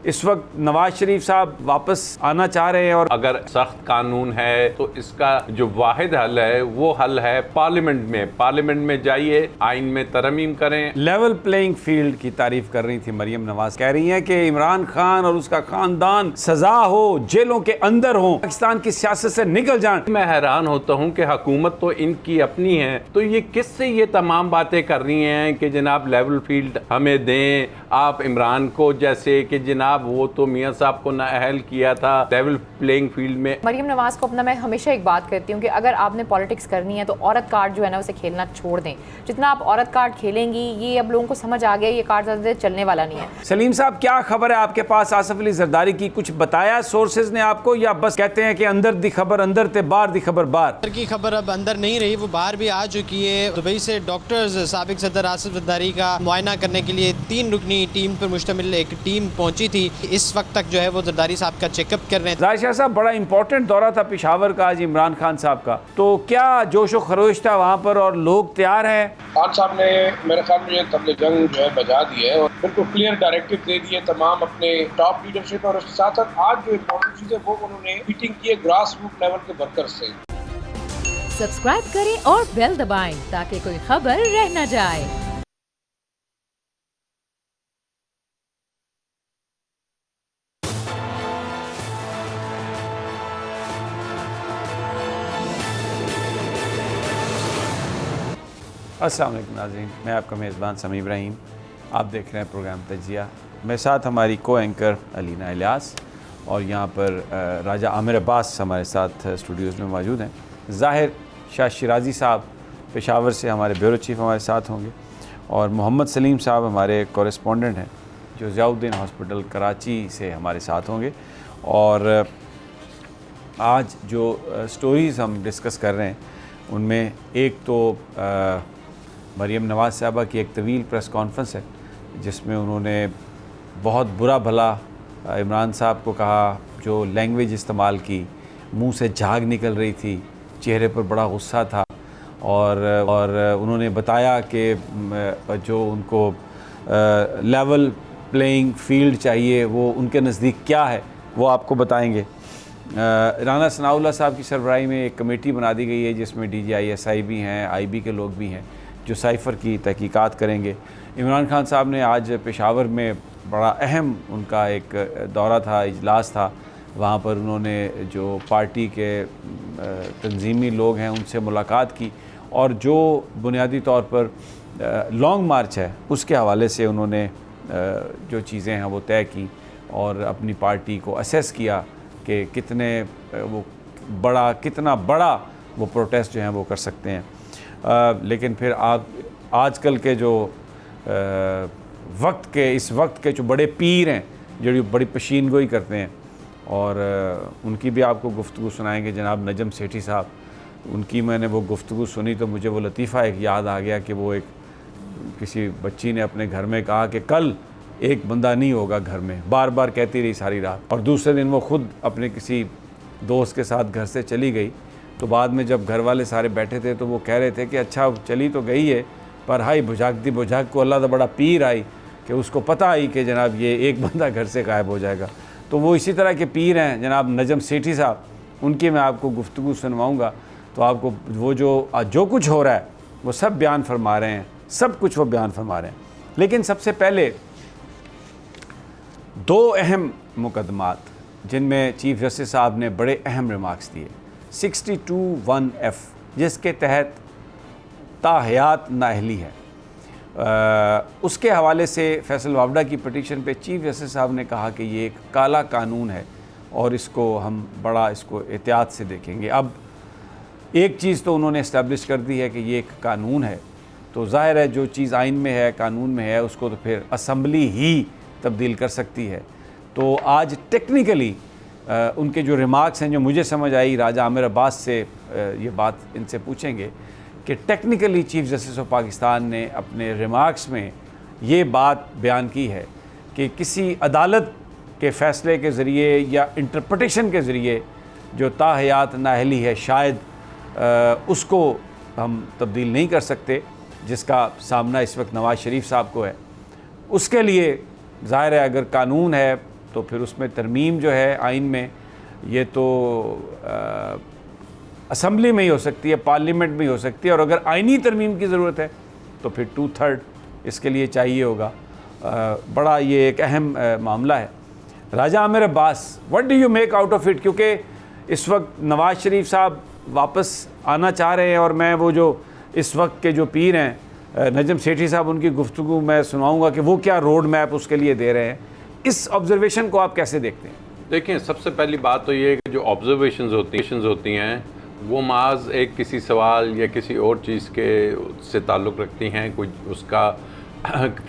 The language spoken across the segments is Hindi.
इस वक्त नवाज शरीफ साहब वापस आना चाह रहे हैं और अगर सख्त कानून है तो इसका जो वाहिद हल है वो हल है पार्लियामेंट में जाइए, आइन में तरमीम करें। लेवल प्लेइंग फील्ड की तारीफ कर रही थी मरियम नवाज, कह रही हैं कि इमरान खान और उसका खानदान सजा हो, जेलों के अंदर हो, पाकिस्तान की सियासत से निकल जाए। मैं हैरान होता हूँ कि हुकूमत तो इनकी अपनी है, तो ये किससे ये तमाम बातें कर रही हैं कि जनाब लेवल फील्ड हमें दें, आप इमरान को जैसे कि जनाब वो तो मियां साहब को नाअहल किया था लेवल प्लेइंग फील्ड में। मरियम नवाज को अपना मैं हमेशा एक बात कहती हूँ कि अगर आपने पॉलिटिक्स करनी है तो औरत कार्ड जो है ना उसे खेलना छोड़ दें। जितना आप औरत कार्ड खेलेंगी, ये अब लोगों को समझ आ गया, ये कार्ड ज़्यादा देर चलने वाला नहीं है। सलीम साहब, क्या खबर है आपके पास आसिफ अली जरदारी की? कुछ बताया सोर्सेज ने आपको, या बस कहते हैं कि अंदर दी खबर अंदर थे, बाहर दी खबर बाहर? की खबर अब अंदर नहीं रही, वो बाहर भी आ चुकी है। दुबई से डॉक्टर्स साबिक सदर आसिफ जरदारी का मुआयना करने के लिए 3 रुकनी टीम पर मुश्तमिल एक टीम पहुंची थी। इस वक्त तक जो है वो जरदारी साहब का चेकअप कर रहे हैं। जाहिर शाह साहब, बड़ा इंपॉर्टेंट दौरा था पेशावर का आज इमरान खान साहब का, तो क्या जोशो खरोश था वहाँ पर और लोग तैयार हैं? खान साहब ने मेरे ख्याल में ये तबले जंग जो है बजा दी है और बिल्कुल क्लियर डायरेक्टिव दे दिए तमाम अपने टॉप लीडरशिप, और उसके साथ साथ आज जो इम्पोर्टेंट चीज़ है वो उन्होंने मीटिंग की है ग्रास रूट लेवल के वर्कर से। सब्सक्राइब करें और बेल दबाएं ताकि कोई खबर रह न जाए। अस्सलाम वालेकुम नाज़रीन, मैं आपका मेज़बान समी इब्राहिम। आप देख रहे हैं प्रोग्राम तजिया। मेरे साथ हमारी को एंकर अलीना इलियास और यहाँ पर राजा आमिर अब्बास हमारे साथ स्टूडियोज़ में मौजूद हैं। ज़ाहिर शाह शिराजी साहब पेशावर से हमारे ब्यूरो चीफ़ हमारे साथ होंगे और मोहम्मद सलीम साहब हमारे कॉरेस्पॉन्डेंट हैं जो ज़ियाउद्दीन हॉस्पिटल कराची से हमारे साथ होंगे। और आज जो स्टोरीज़ हम डिस्कस कर रहे हैं उनमें एक तो मरियम नवाज साहबा की एक तवील प्रेस कॉन्फ्रेंस है जिसमें उन्होंने बहुत बुरा भला इमरान साहब को कहा, जो लैंग्वेज इस्तेमाल की, मुंह से झाग निकल रही थी, चेहरे पर बड़ा गुस्सा था और उन्होंने बताया कि जो उनको लेवल प्लेइंग फील्ड चाहिए वो उनके नज़दीक क्या है वो आपको बताएंगे। राना सनाउल्लाह साहब की सरबराही में एक कमेटी बना दी गई है जिसमें DGISI भी हैं, IB के लोग भी हैं जो साइफ़र की तहकीकात करेंगे। इमरान खान साहब ने आज पेशावर में बड़ा अहम उनका एक दौरा था, इजलास था, वहाँ पर उन्होंने जो पार्टी के तंजीमी लोग हैं उनसे मुलाकात की और जो बुनियादी तौर पर लॉन्ग मार्च है उसके हवाले से उन्होंने जो चीज़ें हैं वो तय की और अपनी पार्टी को असेस किया कि कितना बड़ा वो प्रोटेस्ट जो हैं वो कर सकते हैं। लेकिन फिर आजकल के जो इस वक्त के जो बड़े पीर हैं जो बड़ी पशीन गोई करते हैं और उनकी भी आपको गुफ्तगू सुनाएंगे। जनाब नजम सेठी साहब, उनकी मैंने वो गुफ्तगू सुनी तो मुझे वो लतीफ़ा एक याद आ गया कि वो एक किसी बच्ची ने अपने घर में कहा कि कल एक बंदा नहीं होगा घर में, बार बार कहती रही सारी रात, और दूसरे दिन वो ख़ुद अपने किसी दोस्त के साथ घर से चली गई। तो बाद में जब घर वाले सारे बैठे थे तो वो कह रहे थे कि अच्छा चली तो गई है पर हाई बुझाक को अल्लाह दा बड़ा पीर आई कि उसको पता आई कि जनाब ये एक बंदा घर से गायब हो जाएगा। तो वो इसी तरह के पीर हैं जनाब नजम सेठी साहब, उनकी मैं आपको गुफ्तगू सुनवाऊँगा तो आपको वो जो कुछ हो रहा है वो सब बयान फरमा रहे हैं, सब कुछ वो बयान फरमा रहे हैं। लेकिन सबसे पहले 2 अहम मुकदमात जिनमें चीफ जस्टिस साहब ने बड़े अहम रिमार्क्स दिए। 62(1)(f जिसके तहत ताहयात नाअहली है, उसके हवाले से फैसल वावडा की पटिशन पे चीफ जस्टिस साहब ने कहा कि ये एक काला कानून है और इसको हम इसको एहतियात से देखेंगे। अब एक चीज़ तो उन्होंने इस्टेब्लिश कर दी है कि ये एक कानून है, तो ज़ाहिर है जो चीज़ आइन में है, कानून में है, उसको तो फिर असम्बली ही तब्दील कर सकती है। तो आज टेक्निकली उनके जो रिमार्क्स हैं जो मुझे समझ आई, राजा आमिर अब्बास से ये बात इनसे पूछेंगे कि technically chief justice of Pakistan ने अपने रिमार्क्स में ये बात बयान की है कि किसी अदालत के फ़ैसले के ज़रिए या इंटरप्रटेशन के ज़रिए जो ताहयात नाअहली है शायद उसको हम तब्दील नहीं कर सकते, जिसका सामना इस वक्त नवाज़ शरीफ साहब को है। उसके लिए ज़ाहिर है अगर कानून है तो फिर उसमें तरमीम जो है आइन में, ये तो असम्बली में ही हो सकती है, पार्लियामेंट में ही हो सकती है, और अगर आइनी तरमीम की ज़रूरत है तो फिर 2/3 इसके लिए चाहिए होगा। बड़ा ये एक अहम मामला है। Raja Aamir Abbas, what do you make out of it? क्योंकि इस वक्त नवाज़ शरीफ साहब वापस आना चाह रहे हैं, और मैं वो जो इस वक्त के जो पीर हैं नजम सेठी साहब, उनकी गुफ्तगू मैं सुनाऊंगा कि वो क्या रोड मैप उसके लिए दे रहे हैं। इस ऑब्जर्वेशन को आप कैसे देखते हैं? देखिए, सबसे पहली बात तो ये है कि जो ऑब्जर्वेशंस होती हैं वो माज एक किसी सवाल या किसी और चीज़ के से ताल्लुक़ रखती हैं, कोई उसका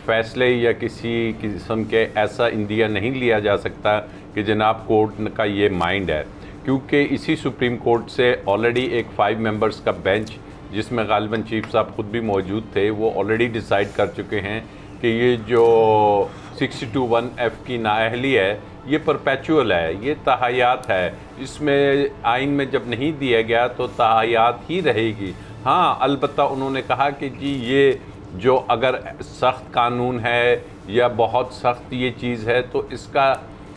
फ़ैसले या किसी किस्म के ऐसा इंदिया नहीं लिया जा सकता कि जनाब कोर्ट का ये माइंड है, क्योंकि इसी सुप्रीम कोर्ट से ऑलरेडी एक 5 मेंबर्स का बेंच, जिसमें गालिबन चीफ साहब खुद भी मौजूद थे, वो ऑलरेडी डिसाइड कर चुके हैं कि ये जो 62(1)(f की नाअहली है ये परपेचुअल है, ये तहयात है, इसमें आइन में जब नहीं दिया गया तो तहयात ही रहेगी। हाँ, अलबत्ता उन्होंने कहा कि जी ये जो अगर सख्त कानून है या बहुत सख्त ये चीज़ है तो इसका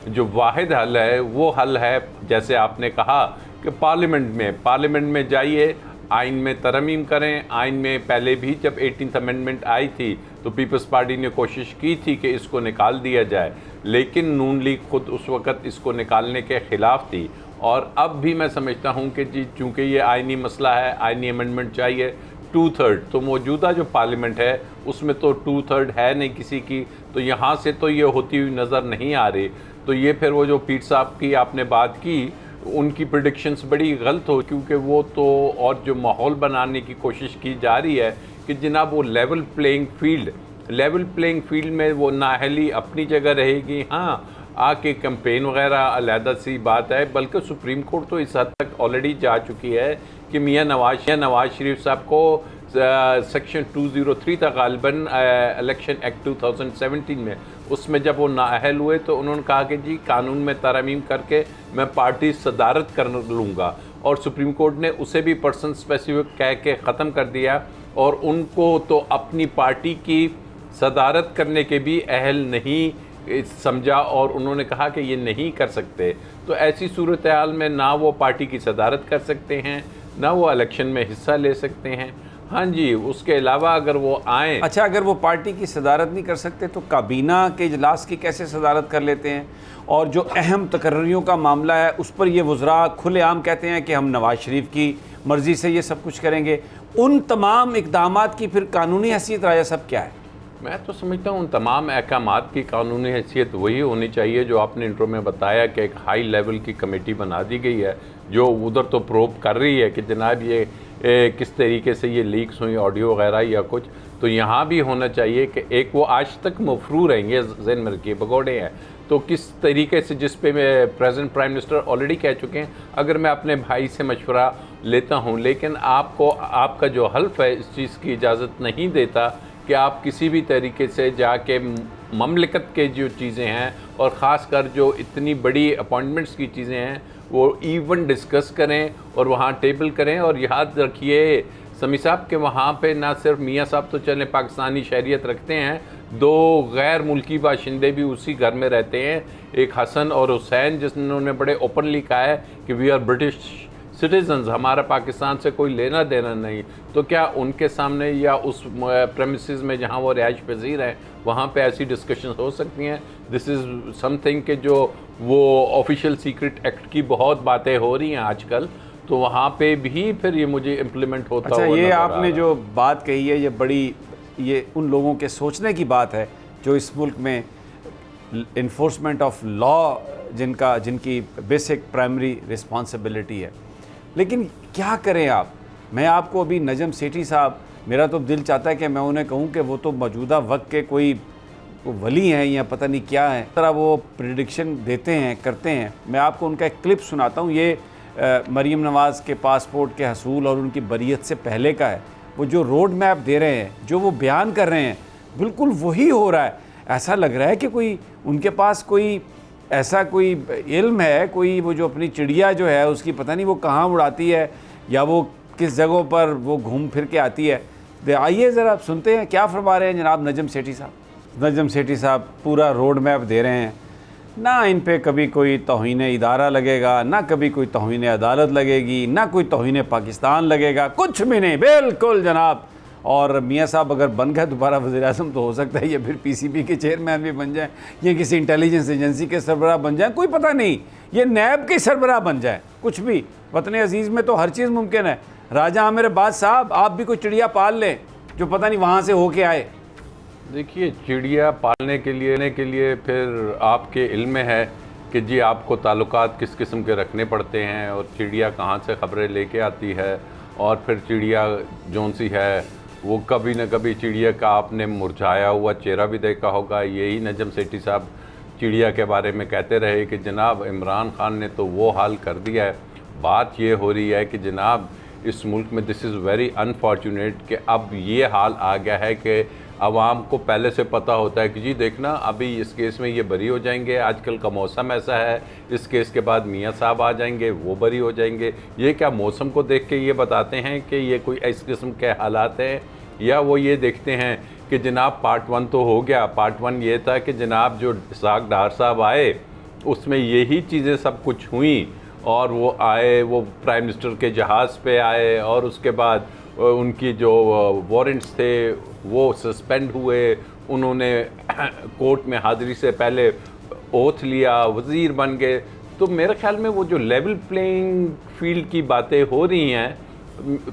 जो वाहिद हल है वो हल है, जैसे आपने कहा कि पार्लियामेंट में जाइए, आइन में तरमीम करें। आइन में पहले भी जब 18th अमेंडमेंट आई थी तो पीपल्स पार्टी ने कोशिश की थी कि इसको निकाल दिया जाए, लेकिन नून लीग खुद उस वक़्त इसको निकालने के ख़िलाफ़ थी। और अब भी मैं समझता हूँ कि जी चूँकि ये आइनी मसला है, आइनी अमेंडमेंट चाहिए 2/3, तो मौजूदा जो पार्लियामेंट है उसमें तो 2/3 है नहीं किसी की, तो यहाँ से तो ये होती हुई नज़र नहीं आ रही। तो ये फिर वो जो पीर साहब की आपने बात की, उनकी प्रेडिक्शंस बड़ी गलत हो, क्योंकि वो तो और जो माहौल बनाने की कोशिश की जा रही है कि जनाब वो लेवल प्लेइंग फील्ड में वो नाअहली अपनी जगह रहेगी। हाँ, आके कैंपेन वगैरह अलहदा सी बात है, बल्कि सुप्रीम कोर्ट तो इस हद तक ऑलरेडी जा चुकी है कि मियाँ नवाज शरीफ साहब को सेक्शन 203 था गालिबन इलेक्शन एक्ट 2017 में, उसमें जब वो नाअहल हुए तो उन्होंने कहा कि जी कानून में तरमीम करके मैं पार्टी सदारत कर लूँगा, और सुप्रीम कोर्ट ने उसे भी पर्सन स्पेसिफिक कह के ख़त्म कर दिया, और उनको तो अपनी पार्टी की सदारत करने के भी अहल नहीं समझा, और उन्होंने कहा कि ये नहीं कर सकते। तो ऐसी सूरत हाल में ना वो पार्टी की सदारत कर सकते हैं, ना वो इलेक्शन में हिस्सा ले सकते हैं। हाँ जी, उसके अलावा अगर वो आएँ, अच्छा, अगर वो पार्टी की सदारत नहीं कर सकते तो काबीना के इजलास की कैसे सदारत कर लेते हैं? और जो अहम तकर्रियों का मामला है उस पर ये वज़रा खुलेआम कहते हैं कि हम नवाज़ शरीफ की मर्ज़ी से ये सब कुछ करेंगे। उन तमाम इक़दामात की फिर कानूनी हैसियत राजा साहब क्या है? मैं तो समझता हूँ उन तमाम अहकामात की कानूनी हैसियत वही होनी चाहिए जो आपने इंट्रो में बताया कि एक हाई लेवल की कमेटी बना दी गई है जो उधर तो प्रोब कर रही है कि जनाब ये किस तरीके से ये लीक्स हुई ऑडियो वगैरह या कुछ। तो यहाँ भी होना चाहिए कि एक वो आज तक मफरू रहेंगे ज़हन में रखिए भगोड़े हैं, तो किस तरीके से, जिस पे मैं प्रेजेंट प्राइम मिनिस्टर ऑलरेडी कह चुके हैं, अगर मैं अपने भाई से मशवरा लेता हूँ लेकिन आपको आपका जो हल्फ है इस चीज़ की इजाज़त नहीं देता कि आप किसी भी तरीके से जाके ममलिकत के जो चीज़ें हैं और ख़ास कर जो इतनी बड़ी अपॉइंटमेंट्स की चीज़ें हैं वो इवन डिस्कस करें और वहाँ टेबल करें। और याद रखिए समी साहब के वहाँ पे ना सिर्फ मियाँ साहब तो चले पाकिस्तानी शहरियत रखते हैं, 2 गैर मुल्की बाशिंदे भी उसी घर में रहते हैं, एक हसन और हुसैन, जिन्होंने बड़े ओपनली कहा है कि वी आर ब्रिटिश सिटीजन्स, हमारा पाकिस्तान से कोई लेना देना नहीं। तो क्या उनके सामने या उस प्रेमिसेस में जहाँ वो रिहाइश पजीर हैं वहाँ पे ऐसी डिस्कशन हो सकती हैं? दिस इज़ समथिंग कि जो वो ऑफिशियल सीक्रेट एक्ट की बहुत बातें हो रही हैं आजकल, तो वहाँ पे भी फिर ये मुझे इम्प्लीमेंट होता अच्छा, हुआ ये नज़र आ आपने रहा जो बात कही है ये उन लोगों के सोचने की बात है जो इस मुल्क में इन्फोर्समेंट ऑफ लॉ जिनकी बेसिक प्राइमरी रिस्पॉन्सिबिलिटी है। लेकिन क्या करें आप? मैं आपको अभी नजम सेठी साहब, मेरा तो दिल चाहता है कि मैं उन्हें कहूं कि वो तो मौजूदा वक्त के कोई वली हैं या पता नहीं क्या है, तरह वो प्रेडिक्शन देते हैं, करते हैं। मैं आपको उनका एक क्लिप सुनाता हूं। ये मरीम नवाज़ के पासपोर्ट के हसूल और उनकी बरियत से पहले का है। वो जो रोड मैप दे रहे हैं, जो वो बयान कर रहे हैं, बिल्कुल वही हो रहा है। ऐसा लग रहा है कि कोई उनके पास कोई ऐसा कोई इल्म है, कोई वो जो अपनी चिड़िया जो है उसकी पता नहीं वो कहाँ उड़ाती है या वो किस जगहों पर वो घूम फिर के आती है। आइए ज़रा सुनते हैं क्या फरमा रहे हैं जनाब नजम सेठी साहब। नजम सेठी साहब पूरा रोड मैप दे रहे हैं ना इन पे कभी कोई तौहीन इदारा लगेगा, ना कभी कोई तौहीन अदालत लगेगी, ना कोई तौहीन पाकिस्तान लगेगा, कुछ भी नहीं, बिल्कुल जनाब। और मियाँ साहब अगर बन गए दोबारा वज़ीर-ए-आज़म तो हो सकता है ये फिर पीसीबी के चेयरमैन भी बन जाएँ, ये किसी इंटेलिजेंस एजेंसी के सरबराह बन जाएँ, कोई पता नहीं, ये नैब के सरबराह बन जाए, कुछ भी। वतन अजीज़ में तो हर चीज़ मुमकिन है। राजा आमिर अब्बास साहब, आप भी कोई चिड़िया पाल लें जो पता नहीं वहाँ से होके आए। देखिए, चिड़िया पालने के लिए फिर आपके इल्म में है कि जी आपको ताल्लुकात किस किस्म के रखने पड़ते हैं और चिड़िया कहाँ से ख़बरें लेके आती है, और फिर चिड़िया जौन सी है वो कभी न कभी चिड़िया का आपने मुरझाया हुआ चेहरा भी देखा होगा। यही नजम सेठी साहब चिड़िया के बारे में कहते रहे कि जनाब इमरान खान ने तो वो हाल कर दिया है। बात ये हो रही है कि जनाब इस मुल्क में दिस इज़ वेरी अनफॉर्चुनेट कि अब ये हाल आ गया है कि आवाम को पहले से पता होता है कि जी देखना अभी इस केस में ये बरी हो जाएंगे, आजकल का मौसम ऐसा है, इस केस के बाद मियाँ साहब आ जाएंगे, वो बरी हो जाएंगे। ये क्या मौसम को देख के ये बताते हैं कि ये कोई इस किस्म के हालात हैं, या वो ये देखते हैं कि जनाब पार्ट 1 तो हो गया। पार्ट 1 ये था कि जनाब जो इसाक डार साहब आए उसमें यही चीज़ें सब कुछ हुई, और वो आए, वो प्राइम मिनिस्टर के जहाज़ पे आए, और उसके बाद उनकी जो वारंट्स थे वो सस्पेंड हुए, उन्होंने कोर्ट में हाज़िरी से पहले ओथ लिया, वज़ीर बन गए। तो मेरे ख्याल में वो जो लेवल प्लेइंग फील्ड की बातें हो रही हैं,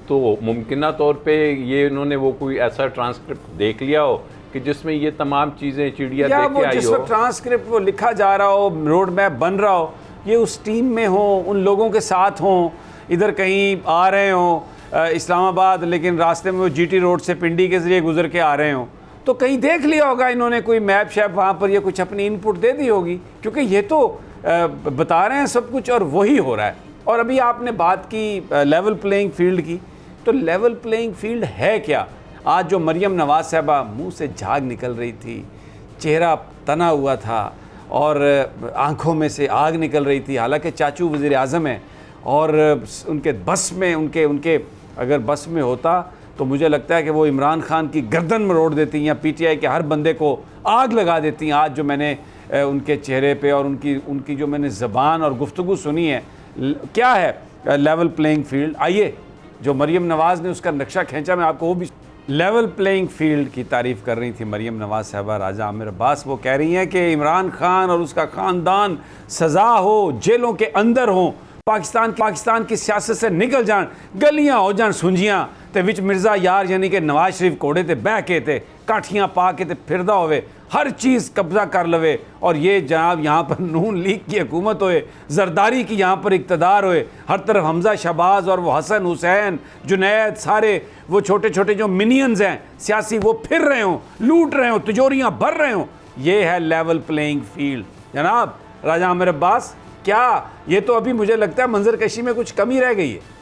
तो मुमकिन तौर पे ये इन्होंने वो कोई ऐसा ट्रांसक्रिप्ट देख लिया हो कि जिसमें ये तमाम चीज़ें चिड़िया देख के आई हो। जिस वक्त ट्रांसक्रिप्ट वो लिखा जा रहा हो, रोड मैप बन रहा हो, ये उस टीम में हो, उन लोगों के साथ हों, इधर कहीं आ रहे हों इस्लामाबाद, लेकिन रास्ते में वो जीटी रोड से पिंडी के ज़रिए गुजर के आ रहे हों, तो कहीं देख लिया होगा इन्होंने कोई मैप शैप वहाँ पर, ये कुछ अपनी इनपुट दे दी होगी, क्योंकि ये तो बता रहे हैं सब कुछ और वही हो रहा है। और अभी आपने बात की लेवल प्लेइंग फील्ड की, तो लेवल प्लेइंग फील्ड है क्या? आज जो मरियम नवाज़ साहबा मुंह से झाग निकल रही थी, चेहरा तना हुआ था और आंखों में से आग निकल रही थी, हालांकि चाचू वज़ीर आज़म हैं और उनके बस में उनके अगर बस में होता तो मुझे लगता है कि वो इमरान खान की गर्दन मरोड़ देती या पीटीआई के हर बंदे को आग लगा देती। आज जो मैंने उनके चेहरे पे और उनकी जो मैंने ज़बान और गुफ्तगू सुनी है, क्या है लेवल प्लेइंग फील्ड? आइए, जो मरियम नवाज़ ने उसका नक्शा खींचा, मैं आपको वो भी लेवल प्लेइंग फील्ड की तारीफ़ कर रही थी मरियम नवाज़ साहबा राजा आमिर अब्बास। वो कह रही हैं कि इमरान खान और उसका ख़ानदान सज़ा हो, जेलों के अंदर हों, पाकिस्तान की सियासत से निकल जान, गलियां हो जान सुंजियां ते विच मिर्ज़ा यार यानी कि नवाज शरीफ घोड़े ते बह के ते काठियां पा के ते फिरदा होवे, हर चीज़ कब्ज़ा कर लवे, और ये जनाब यहाँ पर नून लीग की हुकूमत होए, जरदारी की यहाँ पर इक़्तिदार होए, हर तरफ हमज़ा शहबाज और वो हसन हुसैन जुनैद, सारे वो छोटे छोटे जो मिनियंस हैं सियासी, वो फिर रहे हों, लूट रहे हों, तिजोरियाँ भर रहे हों। ये है लेवल प्लेइंग फील्ड जनाब राजा आमिर अब्बास। क्या ये तो अभी मुझे लगता है मंजर कशी में कुछ कमी रह गई है।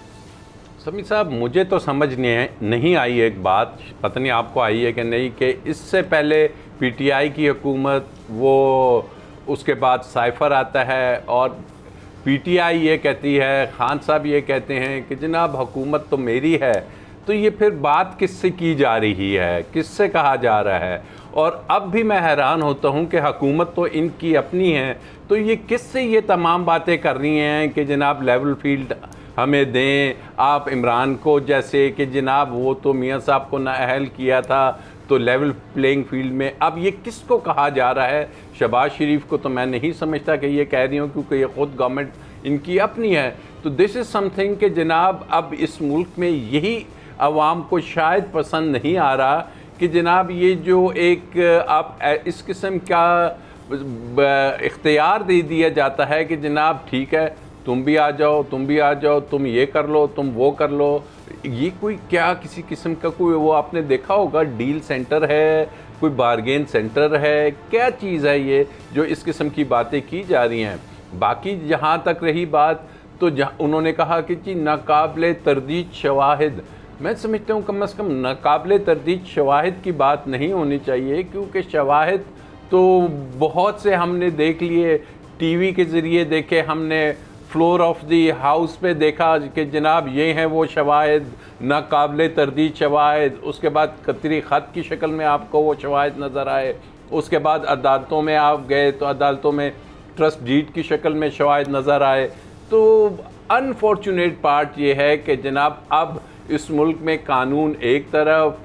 समी साहब, मुझे तो समझ नहीं आई एक बात, पता नहीं आपको आई है कि नहीं, कि इससे पहले पीटीआई की हुकूमत, वो उसके बाद साइफर आता है और पीटीआई ये कहती है, खान साहब ये कहते हैं कि जनाब हुकूमत तो मेरी है, तो ये फिर बात किससे की जा रही है, किससे कहा जा रहा है? और अब भी मैं हैरान होता हूँ कि हुकूमत तो इनकी अपनी है, तो ये किससे ये तमाम बातें कर रही हैं कि जनाब लेवल फील्ड हमें दें, आप इमरान को जैसे कि जनाब वो तो मियाँ साहब को नाअहल किया था, तो लेवल प्लेइंग फील्ड में अब ये किसको कहा जा रहा है? शहबाज शरीफ को तो मैं नहीं समझता कि ये कह रही हूँ, क्योंकि ये ख़ुद गवर्नमेंट इनकी अपनी है। तो दिस इज़ समथिंग कि जनाब अब इस मुल्क में यही आवाम को शायद पसंद नहीं आ रहा कि जनाब ये जो एक आप इस किस्म का इख्तियार दे दिया जाता है कि जनाब ठीक है, तुम भी आ जाओ, तुम भी आ जाओ, तुम ये कर लो, तुम वो कर लो। ये कोई क्या किसी किस्म का कोई वो आपने देखा होगा डील सेंटर है, कोई बारगेन सेंटर है, क्या चीज़ है ये जो इस किस्म की बातें की जा रही हैं? बाकी जहाँ तक रही बात, तो उन्होंने कहा कि जी नाकाबिले तरदीद शवाहिद, मैं समझता हूँ कम से कम नाकाबिले तरदीद शवाहिद की बात नहीं होनी चाहिए, क्योंकि शवाहिद तो बहुत से हमने देख लिए, टीवी के ज़रिए देखे, हमने फ्लोर ऑफ दी हाउस पे देखा कि जनाब ये हैं वो शवाहिद, नाकाबिले तरदीद शवाहिद। उसके बाद कतरी ख़त की शक्ल में आपको वो शवाहिद नज़र आए। उसके बाद अदालतों में आप गए तो अदालतों में ट्रस्ट डीड की शक्ल में शवाहिद नज़र आए। तो अनफॉर्चुनेट पार्ट ये है कि जनाब अब इस मुल्क में कानून एक तरफ,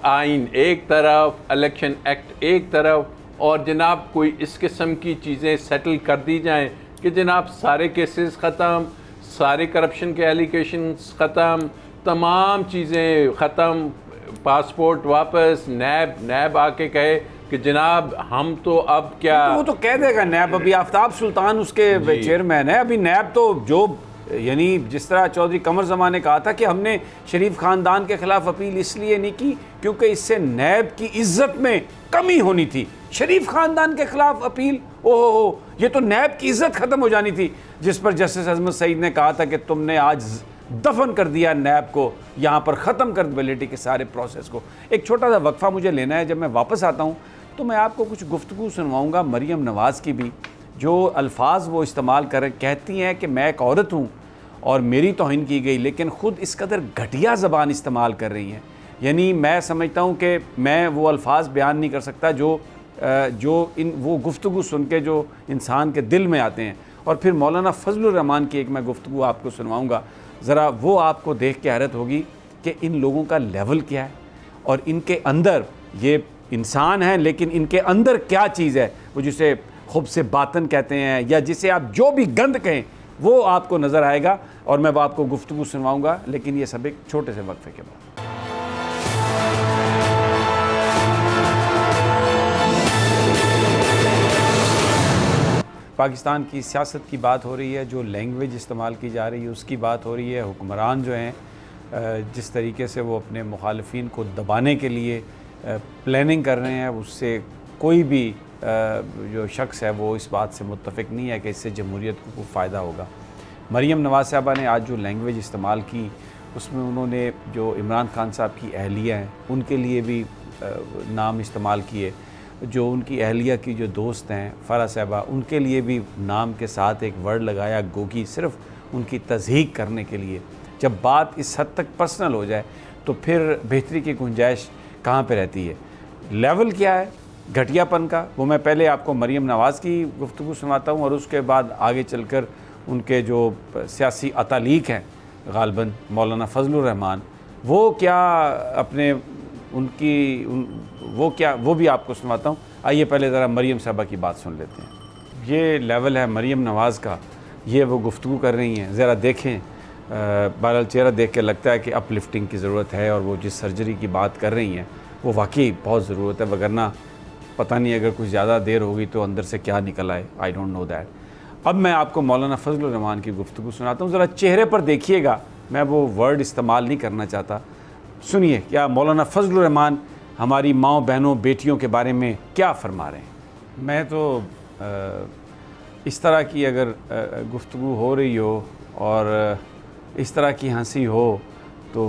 आइन एक तरफ, इलेक्शन एक्ट एक तरफ, और जनाब कोई इस किस्म की चीज़ें सेटल कर दी जाएं कि जनाब सारे केसेस ख़त्म, सारे करप्शन के एलिगेशंस ख़त्म, तमाम चीज़ें ख़त्म, पासपोर्ट वापस, नैब आके कहे कि जनाब हम तो अब क्या। तो वो तो कह देगा नैब, अभी आफ्ताब सुल्तान उसके चेयरमैन है। अभी नैब तो जो यानी जिस तरह चौधरी कमर ज़मान ने कहा था कि हमने शरीफ ख़ानदान के ख़िलाफ़ अपील इसलिए नहीं की क्योंकि इससे नैब की इज़्ज़त में कमी होनी थी। शरीफ ख़ानदान के ख़िलाफ़ अपील, ओहो हो, ये तो नैब की इज़्ज़त ख़त्म हो जानी थी, जिस पर जस्टिस अजमत सईद ने कहा था कि तुमने आज दफन कर दिया नैब को, यहाँ पर ख़त्म कर वैलिडिटी के सारे प्रोसेस को। एक छोटा सा वक्फ़ा मुझे लेना है, जब मैं वापस आता हूँ तो मैं आपको कुछ गुफ्तगू सुनवाऊँगा मरियम नवाज़ की भी, जो अल्फाज वो इस्तेमाल करें। कहती हैं कि मैं एक औरत हूँ और मेरी तौहीन की गई, लेकिन ख़ुद इस कदर घटिया ज़बान इस्तेमाल कर रही हैं। यानी मैं समझता हूँ कि मैं वो अल्फाज बयान नहीं कर सकता जो वो गुफ्तगू सुन के जो इंसान के दिल में आते हैं। और फिर मौलाना फजलुर रहमान की एक मैं गुफ्तगू आपको सुनवाऊँगा, ज़रा वो आपको देख के हैरत होगी कि इन लोगों का लेवल क्या है और इनके अंदर, ये इंसान हैं लेकिन इनके अंदर क्या चीज़ है, वो जिसे खुब से बातन कहते हैं या जिसे आप जो भी गंद कहें, वो आपको नज़र आएगा। और मैं वो आपको गुफ्तगू सुनवाऊँगा, लेकिन ये सब एक छोटे से वक्फे के बाद। पाकिस्तान की सियासत की बात हो रही है, जो लैंग्वेज इस्तेमाल की जा रही है उसकी बात हो रही है। हुक्मरान जो हैं जिस तरीके से वो अपने मुखालफिन को दबाने के लिए प्लानिंग कर रहे हैं, उससे कोई भी जो शख्स है वो इस बात से मुत्तफ़िक नहीं है कि इससे जमहूरियत को कोई फ़ायदा होगा। मरियम नवाज़ साहबा ने आज जो लैंग्वेज इस्तेमाल की, उसमें उन्होंने जो इमरान खान साहब की अहलिया हैं उनके लिए भी नाम इस्तेमाल किए, जो उनकी अहलिया की जो दोस्त हैं फ़रा साहबा, उनके लिए भी नाम के साथ एक वर्ड लगाया गोगी, सिर्फ उनकी तज़हीक करने के लिए। जब बात इस हद तक पर्सनल हो जाए तो फिर बेहतरी की गुंजाइश कहाँ पे रहती है? लेवल क्या है घटियापन का, वो मैं पहले आपको मरियम नवाज़ की गुफ्तगू सुनाता हूँ और उसके बाद आगे चलकर उनके जो सियासी अतालीक हैं गालबन मौलाना फजलुर रहमान, वो क्या अपने वो भी आपको सुनाता हूँ। आइए पहले ज़रा मरियम साहबा की बात सुन लेते हैं। ये लेवल है मरियम नवाज़ का, ये वो गुफ्तगू कर रही हैं, ज़रा देखें। बहरहाल चेहरा देख के लगता है कि अपलिफ्टिंग की ज़रूरत है और वो जिस सर्जरी की बात कर रही हैं वो वाकई बहुत ज़रूरत है, वगरना पता नहीं अगर कुछ ज़्यादा देर होगी तो अंदर से क्या निकल आए, आई डोंट नो दैट। अब मैं आपको मौलाना फजलुर रहमान की गुफ्तगू सुनाता हूँ, ज़रा चेहरे पर देखिएगा, मैं वो वर्ड इस्तेमाल नहीं करना चाहता। सुनिए क्या मौलाना फजलुर रहमान हमारी माँओं बहनों बेटियों के बारे में क्या फरमा रहे हैं। मैं तो इस तरह की अगर गुफ्तगू हो रही हो और इस तरह की हंसी हो तो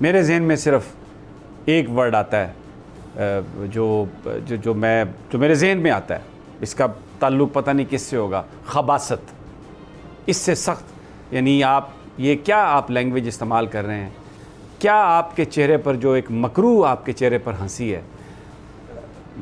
मेरे जहन में सिर्फ एक वर्ड आता है जो मेरे जहन में आता है, इसका ताल्लुक़ पता नहीं किससे होगा, खबासत। इससे सख्त यानी आप ये क्या आप लैंग्वेज इस्तेमाल कर रहे हैं, क्या आपके चेहरे पर जो एक मकरू आपके चेहरे पर हंसी है।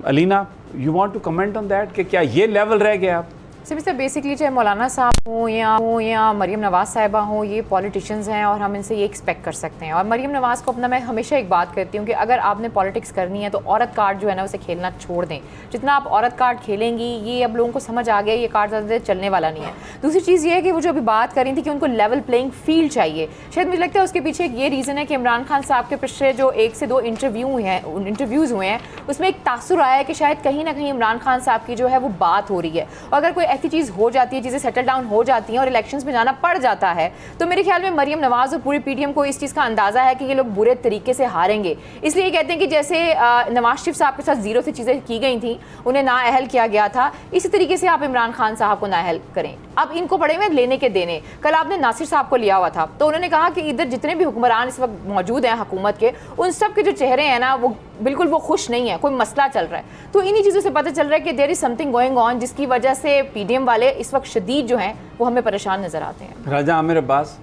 Alina, you want to comment on that कि क्या ये लेवल रह गया आप? सर बेसिकली चाहे मौलाना साहब हों या मरियम नवाज़ साहिबा हों, ये पॉलिटिशियंस हैं और हम इनसे ये एक्सपेक्ट कर सकते हैं। और मरियम नवाज़ को अपना मैं हमेशा एक बात कहती हूँ कि अगर आपने पॉलिटिक्स करनी है तो औरत कार्ड जो है ना उसे खेलना छोड़ दें। जितना आप औरत कार्ड खेलेंगी, ये अब लोगों को समझ आ गया ये कार्ड ज़्यादा देर चलने वाला नहीं है। दूसरी चीज़ ये है कि वो जो अभी बात कर रही थी कि उनको लेवल प्लेइंग फील्ड चाहिए, शायद मुझे लगता है उसके पीछे एक ये रीज़न है कि इमरान खान साहब के पिछले जो 1 से 2 इंटरव्यूज़ हुए हैं उसमें एक तासुर आया है कि शायद कहीं ना कहीं इमरान खान साहब की जो है वो बात हो रही है। और अगर कोई ऐसी चीज़ हो जाती है, चीज़ें सेटल डाउन हो जाती हैं और इलेक्शंस में जाना पड़ जाता है, तो मेरे ख्याल में मरियम नवाज़ और पूरी पीडीएम को इस चीज़ का अंदाज़ा है कि ये लोग बुरे तरीके से हारेंगे। इसलिए ये कहते हैं कि जैसे नवाज शरीफ साहब के साथ ज़ीरो से चीज़ें की गई थी, उन्हें नाअहल किया गया था, इसी तरीके से आप इमरान खान साहब को नाअहल करें। अब इनको पड़े हुए लेने के देने। कल आपने नासिर साहब को लिया हुआ था तो उन्होंने कहा कि इधर जितने भी हुक्मरान इस वक्त मौजूद हैं हुकूमत के, उन सब के जो चेहरे हैं ना वो बिल्कुल वो खुश नहीं है, कोई मसला चल रहा है। तो इन्हीं चीज़ों से पता चल रहा है कि there is something going on, जिसकी वजह से पीडीएम वाले इस वक्त शदीद जो हैं वो हमें परेशान नज़र आते हैं। राजा आमिर अब्बास,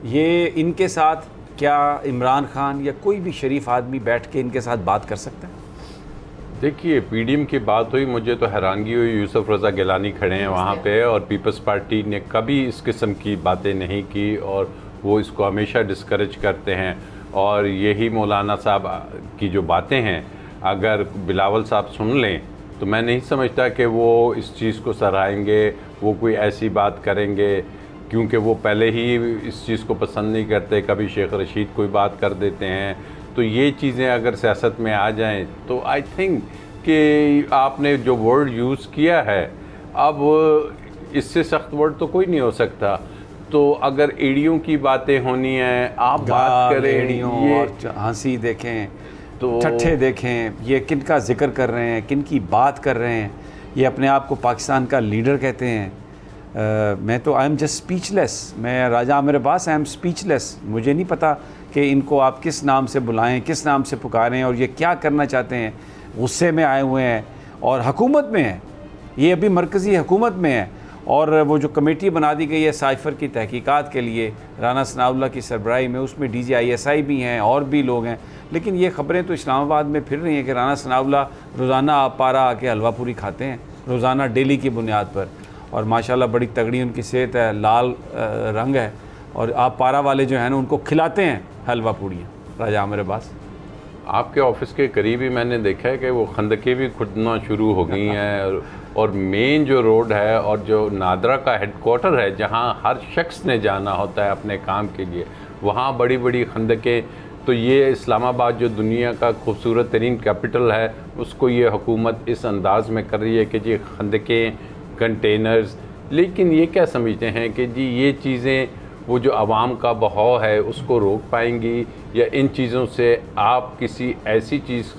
ये इनके साथ क्या इमरान खान या कोई भी शरीफ आदमी बैठ के इनके साथ बात कर सकता है? देखिए, पीडीएम की बात हुई, मुझे तो हैरानगी हुई, यूसुफ रज़ा गिलानी खड़े हैं वहाँ पे, और पीपल्स पार्टी ने कभी इस किस्म की बातें नहीं की और वो इसको हमेशा डिस्करेज करते हैं। और यही मौलाना साहब की जो बातें हैं, अगर बिलावल साहब सुन लें तो मैं नहीं समझता कि वो इस चीज़ को सराहेंगे, वो कोई ऐसी बात करेंगे, क्योंकि वो पहले ही इस चीज़ को पसंद नहीं करते। कभी शेख रशीद कोई बात कर देते हैं, तो ये चीज़ें अगर सियासत में आ जाएं तो आई थिंक कि आपने जो वर्ड यूज़ किया है, अब इससे सख्त वर्ड तो कोई नहीं हो सकता। तो अगर एड़ियों की बातें होनी है, आप बात करें एड़ियों और हंसी देखें, तो ठट्ठे देखें, ये किन का जिक्र कर रहे हैं, किन की बात कर रहे हैं, ये अपने आप को पाकिस्तान का लीडर कहते हैं। मैं तो आई एम जस्ट स्पीचलेस। मैं Raja Aamir Abbas, I am speechless. मुझे नहीं पता कि इनको आप किस नाम से बुलाएं, किस नाम से पुकारें, और ये क्या करना चाहते हैं। गुस्से में आए हुए हैं और हुकूमत में है, ये अभी मरकज़ी हुकूमत में है। और वो जो कमेटी बना दी गई है साइफ़र की तहकीकात के लिए राना सनाउल्लाह की सरबराही में, उसमें DGISI भी हैं और भी लोग हैं। लेकिन ये ख़बरें तो इस्लामाबाद में फिर रही हैं कि राना सनाउल्लाह रोज़ाना आप पारा आके हलवा पूरी खाते हैं, रोज़ाना डेली की बुनियाद पर, और माशाल्लाह बड़ी तगड़ी उनकी सेहत है, लाल रंग है, और आप पारा वाले जो हैं ना उनको खिलाते हैं हलवा पूड़ियाँ राजा आमिर अब्बास। आपके ऑफिस के करीब ही मैंने देखा है कि वो खंदकें भी खुदना शुरू हो गई हैं, और मेन जो रोड है और जो नादरा का हेडक्वार्टर है, जहां हर शख्स ने जाना होता है अपने काम के लिए, वहां बड़ी बड़ी खंदकें। तो ये इस्लामाबाद जो दुनिया का खूबसूरत तरीन कैपिटल है, उसको ये हुकूमत इस अंदाज़ में कर रही है कि जी खंदकें, कंटेनर्स। लेकिन ये क्या समझते हैं कि जी ये चीज़ें वो जो आवाम का बहाव है उसको रोक पाएंगी, या इन चीज़ों से आप किसी ऐसी चीज़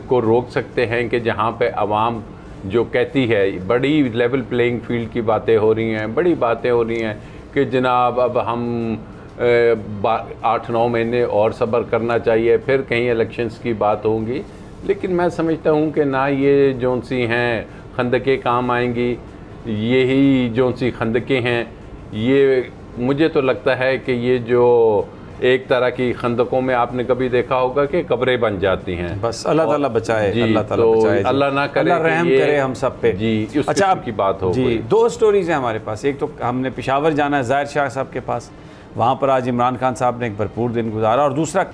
को रोक सकते हैं कि जहाँ पे आवाम जो कहती है, बड़ी लेवल प्लेइंग फील्ड की बातें हो रही हैं, बड़ी बातें हो रही हैं कि जनाब अब हम 8-9 महीने और सब्र करना चाहिए, फिर कहीं इलेक्शंस की बात होंगी। लेकिन मैं समझता हूँ कि ना ये जौन सी हैं खंदकें काम आएंगी, यही जौन सी खंदकें हैं, ये मुझे तो लगता है कि ये जो एक तरह की खंदकों में आपने कभी देखा होगा कि कब्रें बन जाती हैं। बस अल्लाह ताला बचाए, अल्लाह ताला बचाए, अल्लाह ना करे, अल्लाह रहम करे हम सब पे जी। अच्छा, की बात हो जी, 2 स्टोरीज़ हैं हमारे पास। एक तो हमने पेशावर जाना है ज़ाहिर शाह साहब के पास, वहाँ पर आज इमरान खान साहब ने एक भरपूर दिन गुजारा। और दूसरा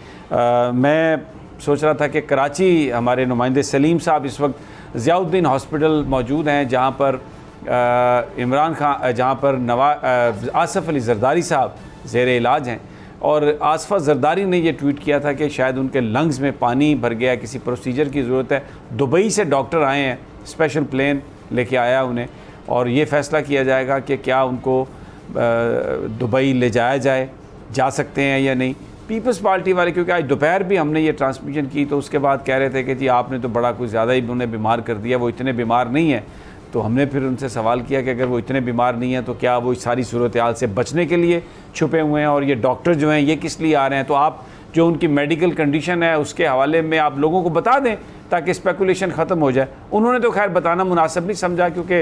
मैं सोच रहा था कि कराची हमारे नुमाइंदे सलीम साहब इस वक्त ज़ियाउद्दीन हॉस्पिटल मौजूद हैं, जहाँ पर इमरान खान, जहाँ पर आसिफ अली जरदारी साहब ज़ेर इलाज हैं। और आसफ़ा जरदारी ने ये ट्वीट किया था कि शायद उनके लंग्स में पानी भर गया, किसी प्रोसीजर की ज़रूरत है। दुबई से डॉक्टर आए हैं, स्पेशल प्लेन लेके आया उन्हें, और ये फ़ैसला किया जाएगा कि क्या उनको दुबई ले जाया जाए, जा सकते हैं या नहीं। पीपल्स पार्टी वाले, क्योंकि आज दोपहर भी हमने ये ट्रांसमिशन की, तो उसके बाद कह रहे थे कि जी आपने तो बड़ा कुछ ज़्यादा ही उन्हें बीमार कर दिया, वो इतने बीमार नहीं है। तो हमने फिर उनसे सवाल किया कि अगर वो इतने बीमार नहीं हैं तो क्या वो इस सारी सूरत हाल से बचने के लिए छुपे हुए हैं, और ये डॉक्टर जो हैं ये किस लिए आ रहे हैं। तो आप जो उनकी मेडिकल कंडीशन है उसके हवाले में आप लोगों को बता दें ताकि स्पेकुलेशन ख़त्म हो जाए। उन्होंने तो खैर बताना मुनासिब नहीं समझा, क्योंकि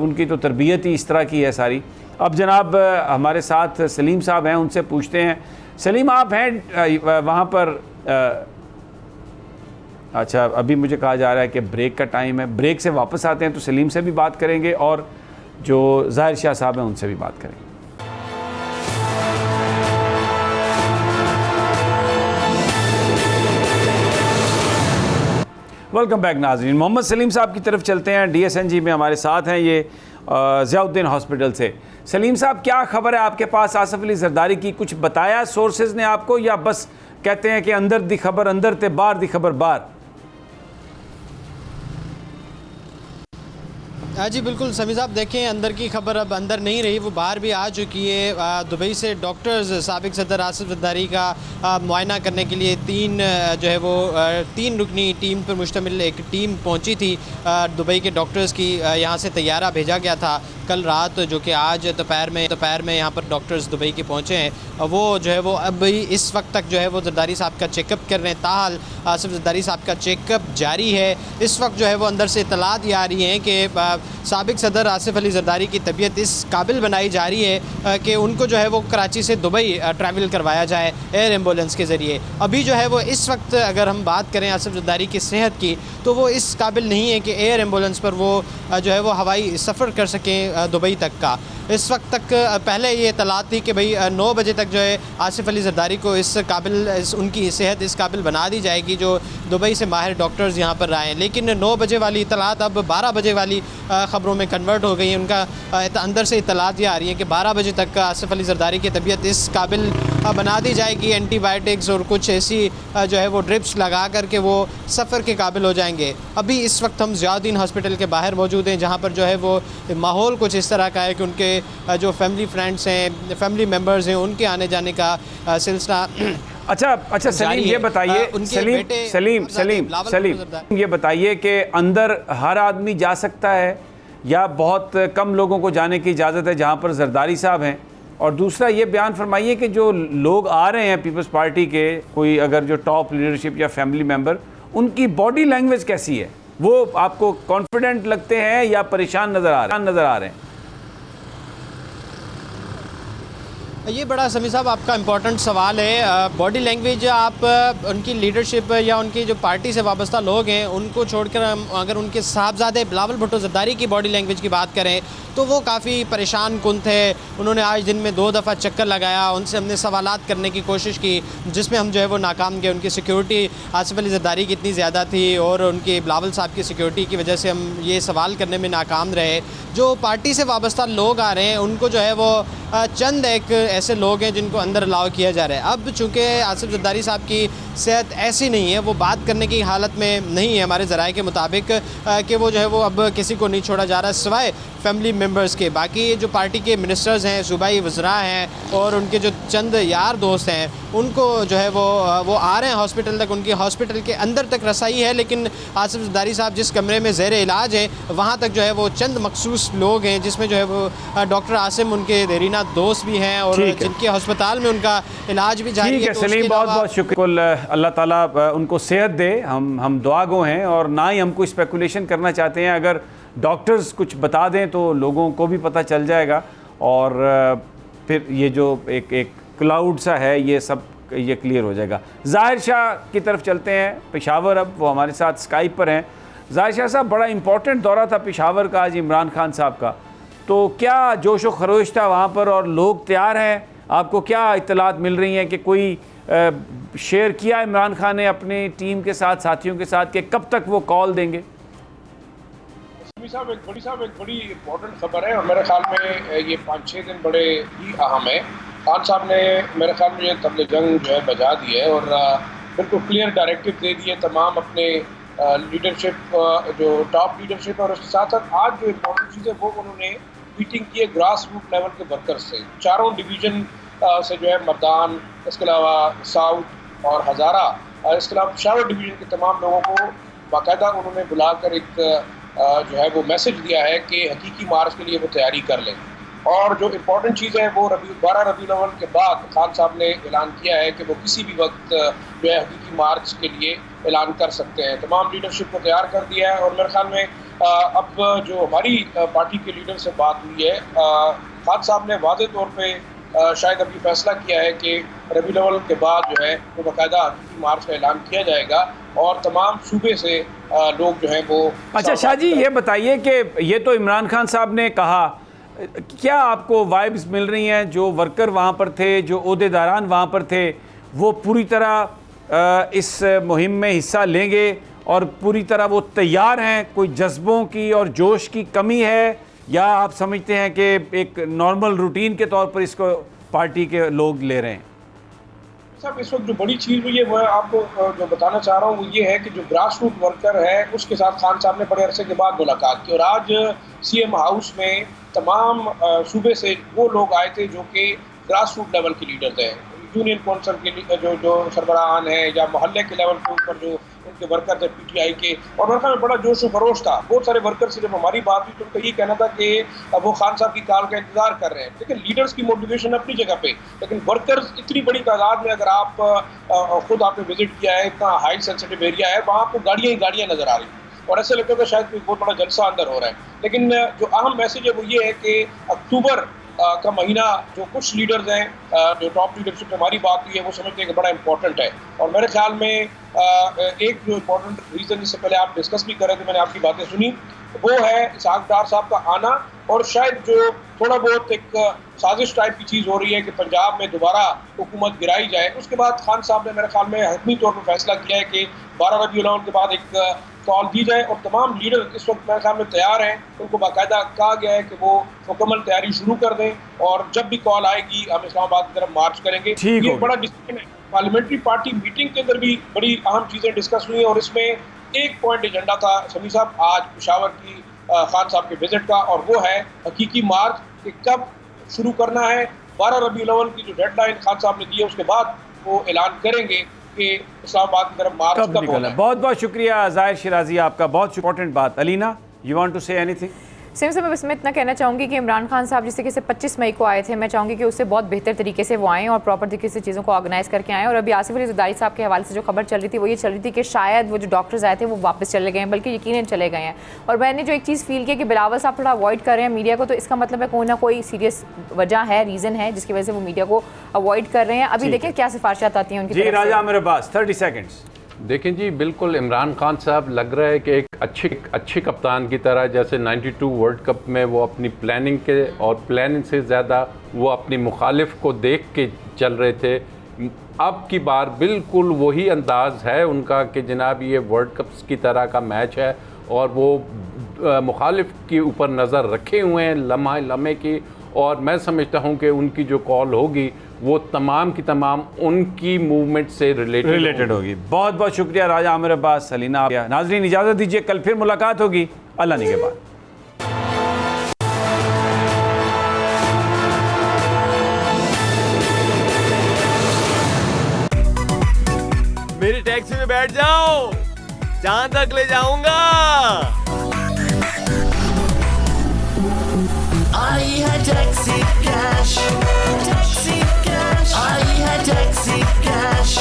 उनकी तो तरबियत ही इस तरह की है सारी। अब जनाब हमारे साथ सलीम साहब हैं, उनसे पूछते हैं। सलीम, आप हैं वहाँ पर? अच्छा, अभी मुझे कहा जा रहा है कि ब्रेक का टाइम है, ब्रेक से वापस आते हैं तो सलीम से भी बात करेंगे और जो ज़ाहिर शाह साहब हैं उनसे भी बात करेंगे। वेलकम बैक नाज़रीन। मोहम्मद सलीम साहब की तरफ चलते हैं, DSNG में हमारे साथ हैं ये ज़ियाउद्दीन हॉस्पिटल से। सलीम साहब, क्या खबर है आपके पास आसिफ अली जरदारी की? कुछ बताया सोर्सेज ने आपको, या बस कहते हैं कि अंदर दी खबर अंदर ते बाहर दी खबर बाहर? हाँ जी बिल्कुल समी साहब, देखें अंदर की खबर अब अंदर नहीं रही, वो बाहर भी आ चुकी है। दुबई से डॉक्टर्स साबिक सदर आसिफ जरदारी का मुआयना करने के लिए तीन रुकनी टीम पर मुश्तमिल एक टीम पहुंची थी दुबई के डॉक्टर्स की। यहाँ से तैयारा भेजा गया था कल रात, जो कि आज दोपहर में यहाँ पर डॉक्टर्स दुबई के पहुँचे हैं। वो जो है वो अब इस वक्त तक जो है वो जरदारी साहब का चेकअप कर रहे हैं। ताहाल आसिफ जरदारी साहब का चेकअप जारी है। इस वक्त जो है वो अंदर से इतलात ये आ रही हैं कि साबिक सदर आसिफ अली जरदारी की तबीयत इस काबिल बनाई जा रही है कि उनको जो है वो कराची से दुबई ट्रैवल करवाया जाए एयर एम्बुलेंस के ज़रिए। अभी जो है वो इस वक्त अगर हम बात करें आसिफ जरदारी की सेहत की, तो वो इस काबिल नहीं है कि एयर एम्बुलेंस पर वो जो है वो हवाई सफ़र कर सकें दुबई तक का। इस वक्त तक पहले ये इतलात थी कि भाई 9 बजे तक जो है आसिफ अली जरदारी को इस काबिल उनकी सेहत इस काबिल बना दी जाएगी जो दुबई से माहिर डॉक्टर्स यहाँ पर आए। लेकिन 9 बजे वाली इतलात अब 12 बजे वाली ख़बरों में कन्वर्ट हो गई है। उनका अंदर से इतलात ये आ रही है कि 12 बजे तक आसिफ अली जरदारी की तबीयत इस काबिल बना दी जाएगी, एंटीबायोटिक्स और कुछ ऐसी जो है वो ड्रिप्स लगा करके वो सफ़र के काबिल हो जाएंगे। अभी इस वक्त हम ज़ियाउद्दीन हॉस्पिटल के बाहर मौजूद हैं, जहाँ पर जो है वो माहौल कुछ इस तरह का है कि उनके जो फैमिली फ्रेंड्स हैं, फैमिली मेम्बर्स हैं, उनके आने जाने का सिलसिला। अच्छा सलीम ये बताइए, सलीम ये बताइए कि अंदर हर आदमी जा सकता है या बहुत कम लोगों को जाने की इजाज़त है जहाँ पर जरदारी साहब हैं? और दूसरा ये बयान फरमाइए कि जो लोग आ रहे हैं पीपल्स पार्टी के, कोई अगर जो टॉप लीडरशिप या फैमिली मेंबर, उनकी बॉडी लैंग्वेज कैसी है? वो आपको कॉन्फिडेंट लगते हैं या परेशान नज़र आ रहे हैं? ये बड़ा समी साहब आपका इम्पोर्टेंट सवाल है। बॉडी लैंग्वेज आप उनकी लीडरशिप या उनकी जो पार्टी से वाबस्ता लोग हैं उनको छोड़कर अगर उनके साहबजादे बिलावल भुट्टो जरदारी की बॉडी लैंग्वेज की बात करें तो वो काफ़ी परेशान कुन थे। उन्होंने आज दिन में 2 दफ़ा चक्कर लगाया, उनसे हमने सवालात करने की कोशिश की जिसमें हम जो है वो नाकाम गए। उनकी सिक्योरिटी आसिफ अली जरदारी की इतनी ज़्यादा थी और उनके बिलावल साहब की सिक्योरिटी की वजह से हम ये सवाल करने में नाकाम रहे। जो पार्टी से वाबस्ता लोग आ रहे हैं उनको जो है वो चंद एक ऐसे लोग हैं जिनको अंदर अलाउ किया जा रहा है। अब चूँकि आसिफ जरदारी साहब की सेहत ऐसी नहीं है, वो बात करने की हालत में नहीं है हमारे ज़राए के मुताबिक कि वो जो है वो अब किसी को नहीं छोड़ा जा रहा सिवाय फैमिली मेम्बर्स के। बाकी जो पार्टी के मिनिस्टर्स हैं, सूबाई वज़रा हैं और उनके जो चंद यार दोस्त हैं उनको जो है वो आ रहे हैं हॉस्पिटल तक। उनकी हॉस्पिटल के अंदर तक रसाई है, लेकिन आसिफ जरदारी साहब जिस कमरे में ज़ेर इलाज है वहाँ तक जो है वो चंद मखसूस लोग हैं, जिसमें जो है वो डॉक्टर आसिम उनके देरीना दोस्त भी हैं और जिनके अस्पताल में उनका इलाज भी जारी है। सलीम बहुत बहुत शुक्रिया, अल्लाह ताला उनको सेहत दे। हम दुआगो हैं और ना ही हमको स्पेकुलेशन करना चाहते हैं। अगर डॉक्टर्स कुछ बता दें तो लोगों को भी पता चल जाएगा और फिर ये जो एक क्लाउड सा है ये सब ये क्लियर हो जाएगा। ज़ाहिर शाह की तरफ चलते हैं, पेशावर। अब वो हमारे साथ स्काइप पर हैं। ज़ाहिर शाह साहब, बड़ा इंपॉर्टेंट दौरा था पेशावर का आज इमरान खान साहब का, तो क्या जोश व खरोश था वहाँ पर और लोग तैयार हैं? आपको क्या इत्तलात मिल रही हैं कि कोई शेयर किया इमरान खान ने अपनी टीम के साथ, साथियों के साथ, कि कब तक वो कॉल देंगे? साहब एक बड़ी इंपॉर्टेंट खबर है और मेरे ख्याल में ये 5-6 दिन बड़े ही अहम है। खान साहब ने मेरे ख्याल में ये तबले जंग जो है बजा दी है और बिल्कुल क्लियर डायरेक्टिव दे दिए तमाम अपने लीडरशिप, जो टॉप लीडरशिप है। और उसके साथ साथ आज जो इम्पोर्टेंट चीज़ है वो उन्होंने मीटिंग की है ग्रास रूट लेवल के वर्कर्स से, चारों डिवीज़न से जो है मर्दान, इसके अलावा साउथ और हज़ारा, इसके अलावा चारों डिवीज़न के तमाम लोगों को बाकायदा उन्होंने बुलाकर एक जो है वो मैसेज दिया है कि हकीकी मार्च के लिए वो तैयारी कर लें। और जो इम्पोर्टेंट चीज़ है वो 12 रबीउल अव्वल के बाद खान साहब ने ऐलान किया है कि वो किसी भी वक्त जो है हकीकी मार्च के लिए ऐलान कर सकते हैं। तमाम लीडरशिप को तैयार कर दिया है और मेरे ख्याल में अब जो हमारी पार्टी के लीडर से बात हुई है, खान साहब ने वाज़े तौर पे शायद अभी फैसला किया है कि रबीउल अव्वल के बाद जो है वो बाकायदा हकीकी मार्च का ऐलान किया जाएगा और तमाम सूबे से लोग जो हैं वो। अच्छा शाह जी, ये बताइए कि ये तो इमरान खान साहब ने कहा, क्या आपको वाइब्स मिल रही हैं जो वर्कर वहाँ पर थे, जो ओहदेदारान वहाँ पर थे, वो पूरी तरह इस मुहिम में हिस्सा लेंगे और पूरी तरह वो तैयार हैं? कोई जज्बों की और जोश की कमी है या आप समझते हैं कि एक नॉर्मल रूटीन के तौर पर इसको पार्टी के लोग ले रहे हैं? साहब, इस वक्त जो बड़ी चीज़ हुई है वो आपको जो बताना चाह रहा हूँ वो ये है कि जो ग्रास रूट वर्कर है उसके साथ खान साहब ने बड़े अरसे के बाद मुलाकात की और आज CM हाउस में तमाम सूबे से वो लोग आए थे जो कि ग्रास रूट लेवल के लीडर्स हैं, यूनियन कौंसल के जो सरबराहान हैं या मोहल्ले के लेवल के ऊपर जो उनके वर्कर थे PTI के। और वर्कर में बड़ा जोश व खरोश था। बहुत सारे वर्कर से जब हमारी बात हुई तो उनका ये कहना था कि वो खान साहब की कॉल का इंतजार कर रहे हैं। लेकिन लीडर्स की मोटिवेशन अपनी जगह पे, लेकिन वर्कर्स इतनी बड़ी तादाद में, अगर आप खुद आपने विजिट किया है, इतना हाई सेंसिटिव एरिया है, वहाँ आपको गाड़ियाँ ही गाड़ियाँ नजर आ रही हैं और ऐसे लगता है शायद कोई बहुत बड़ा जलसा अंदर हो रहा है। लेकिन जो अहम मैसेज है वो ये है कि अक्टूबर का महीना जो कुछ लीडर्स हैं, जो टॉप लीडरशिप में हमारी बात हुई है, वो समझते हैं कि बड़ा इंपॉर्टेंट है। और मेरे ख्याल में एक जो इम्पोर्टेंट रीज़न जिससे पहले आप डिस्कस भी कर रहे थे, मैंने आपकी बातें सुनी, वो है इसहाक डार साहब का आना। और शायद जो थोड़ा बहुत एक साजिश टाइप की चीज़ हो रही है कि पंजाब में दोबारा हुकूमत गिराई जाए, उसके बाद खान साहब ने मेरे ख्याल में हतमी तौर पर फैसला किया है कि 12 रबीउल अव्वल के बाद एक कॉल दी जाए। और तमाम लीडर इस वक्त मेरे सामने तैयार हैं, उनको बाकायदा कहा गया है कि वो मुकम्मल तैयारी शुरू कर दें और जब भी कॉल आएगी हम इस्लामाबाद की तरफ मार्च करेंगे। ये बड़ा डिसीजन है। पार्लियामेंट्री पार्टी मीटिंग के अंदर भी बड़ी अहम चीज़ें डिस्कस हुई और इसमें एक पॉइंट एजेंडा था समी साहब आज पेशावर की खान साहब के विजिट का, और वो है हकीकी मार्च कि कब शुरू करना है। 12 रबीउल अव्वल की जो डेडलाइन खान साहब ने दी है उसके बाद वो ऐलान करेंगे कि इस्लामाबाद की तरफ मार्च कब होना है। बहुत बहुत शुक्रिया ज़ाहिर शिराजी, आपका बहुत इंपॉर्टेंट बात। Alina, you want to say anything? Same से मैं बस मैं इतना कहना चाहूँगी कि इमरान खान साहब जिस तरीके से 25 मई को आए थे, मैं चाहूँगी कि उससे बहुत बेहतर तरीके से वो आएँ और प्रॉपर तरीके से चीज़ों को ऑर्गेनाइज करके आएँ। और अभी आसिफ अली ज़रदारी साहब के हवाले से जो खबर चल रही थी वो ये चल रही थी कि शायद वो जो डॉक्टर्स आए थे वो वापस चले गए हैं, बल्कि यकीनन चले गए हैं। और मैंने जो एक चीज़ फील की कि बिलावल साहब थोड़ा अवॉइड कर रहे हैं मीडिया को, तो इसका मतलब है कोई ना कोई सीरियस वजह है, रीज़न है जिसकी वजह से वो मीडिया को अवॉइड कर रहे हैं। अभी देखें क्या सिफारिशात आती हैं उनकी जी तरफ से। राजा आमिर अब्बास, 30 सेकंड्स। देखें जी, बिल्कुल इमरान खान साहब लग रहा है कि एक अच्छे कप्तान की तरह, जैसे 92 वर्ल्ड कप में वो अपनी प्लानिंग के और प्लानिंग से ज़्यादा वो अपनी मुखालिफ को देख के चल रहे थे। अब की बार बिल्कुल वही अंदाज़ है उनका कि जनाब ये वर्ल्ड कप्स की तरह का मैच है और वो मुखालिफ के ऊपर नज़र रखे हुए हैं लम्हे की। और मैं समझता हूं कि उनकी जो कॉल होगी वो तमाम की तमाम उनकी मूवमेंट से रिलेटेड होगी। बहुत बहुत शुक्रिया राजा आमिर अब्बास, अलीना। नाज़रीन इजाज़त दीजिए, कल फिर मुलाकात होगी अल्लाह ने के बाद। मेरी टैक्सी में बैठ जाओ, जहां तक ले जाऊंगा। आई है टैक्सी कैश, टैक्सी कैश, आई है टैक्सी कैश,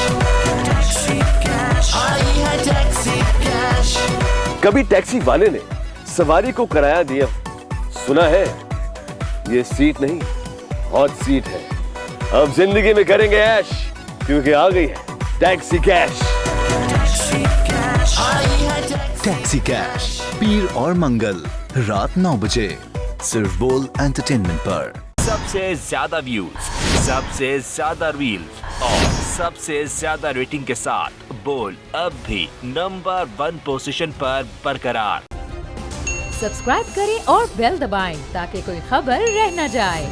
टैक्सी कैश, आई है टैक्सी कैश। कभी टैक्सी वाले ने सवारी को किराया दिया, सुना है ये सीट नहीं हॉट सीट है। अब जिंदगी में करेंगे ऐश, क्योंकि आ गई है टैक्सी कैश। टैक्सी कैश, आई है टैक्सी कैश, पीर और मंगल रात 9 बजे सिर्फ बोल एंटरटेनमेंट पर। सबसे ज्यादा व्यूज, सबसे ज्यादा रील्स और सबसे ज्यादा रेटिंग के साथ बोल अब भी नंबर 1 पोजीशन पर बरकरार। सब्सक्राइब करें और बेल दबाएं ताकि कोई खबर रह न जाए।